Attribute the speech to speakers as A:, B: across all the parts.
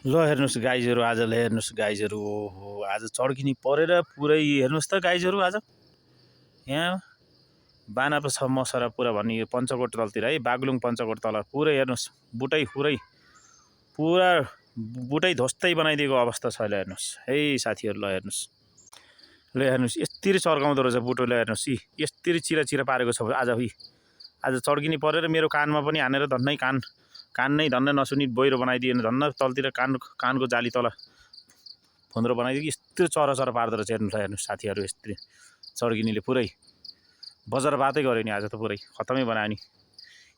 A: ल हेर्नुहोस् गाइजहरू, आज हेर्नुहोस् गाइजहरू, ओहो आज चड्किनी परेर पुरै हेर्नुहोस् त गाइजहरू। आज यहाँ बानापा छ मसरा पुरा भन्ने यो पञ्चकोट तलतिर है, बागलुङ पञ्चकोट तल पुरै हेर्नुहोस्, बुटै पुरा बुटै ध्वस्तै बनाइदिएको अवस्था छ। ल हेर्नुहोस् है साथीहरू, ल हेर्नुहोस्, ल हेर्नुहोस् यस्तरी चर्काउँदो रहेछ बुटो। ल हेर्नुहोस् यस्तरी चिरा पारेको छ आज चड्किनी परेर मेरो कानमा पनि हानेर धन्नै कान नै धन्न नसुनी बहिरो बनाइदिएन, धन्न तलतिर कानको जाली तल फुन्द्रो बनाइदियो। यस्तो चरा पार्दो रहेछ। हेर्नुहोस् साथीहरू, यस्तरी चड्किनीले पुरै बजार बातै गऱ्यो नि। आज त पुरै खतमै बनायो नि,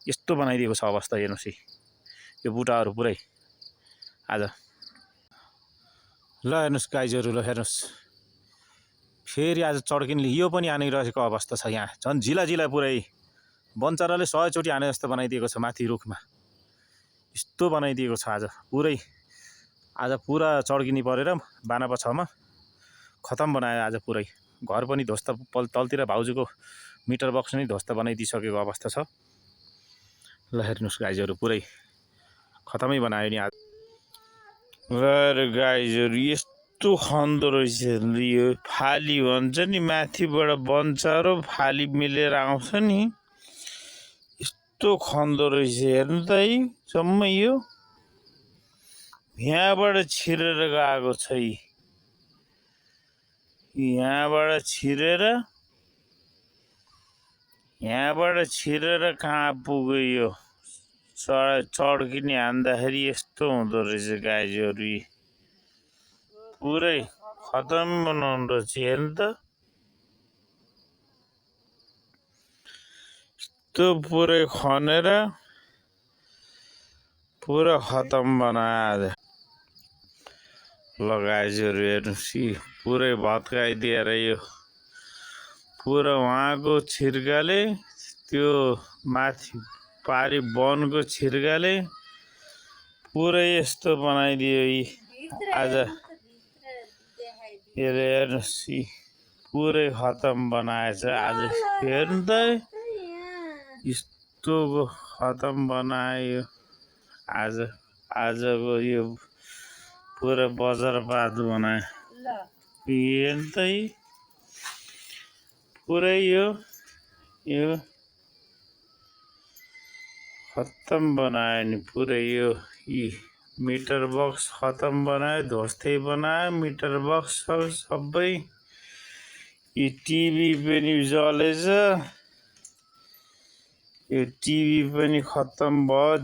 A: यस्तो बनाइदिएको छ अवस्था। हेर्नुहोस् यो बुटाहरू पुरै आज। ल हेर्नुहोस् गाइजहरू, ल हेर्नुहोस् फेरि आज चड्किनीले यो पनि हानिरहेको अवस्था छ। यहाँ झन् झिला पुरै बनचराले 100 चोटि हाने जस्तो बनाइदिएको छ। माथि रुखमा यस्तो बनाइदिएको छ आज पुरा चड्किनी परेर बानापा 6 मा खतम बनायो आज पुरै। घर पनि ध्वस्त, तलतिर भाउजूको मिटर बक्स नै ध्वस्त बनाइदिइसकेको अवस्था छ। ल हेर्नुहोस् गाइजहरू, पुरै खतमै बनायो नि आज। र गाइजहरू यस्तो खन्दो रहेछ यो फाली भन्छ नि, माथिबाट बनचरो फाली मिलेर आउँछ नि, यस्तो खन्दो रहेछ। हेर्नु त है, जम्मै यो यहाँबाट छिरेर गएको छ। यहाँबाट छिरेर कहाँ पुग्यो यो चड्किने हान्दाखेरि यस्तो हुँदो रहेछ गाइजहरू। पुरै खतम बनाउनु रहेछ। हेर्नु त, यस्तो पुरै खनेर पुरा खतम बनायो। ल गाइजहरू हेर्नुहोस्, पुरै भत्काइदिएर यो पुरा उहाँको छिर्काले, त्यो माथि पारी वनको छिर्काले पुरै यस्तो बनाइदियो आज। हेर्नुहोस् पुरै खतम बनाएछ आज। हेर्नु त, यस्तो खतम बनायो आजको यो पुरा बजारपात बनायो। हेर्नु त, पुरै यो खतम बनायो नि पुरै। यो मिटर बक्स खतम बनायो, ध्वस्तै बनायो मिटर बक्स सबै। यो टिभी पनि जलेछ, यो टिभी पनि खतम भयो,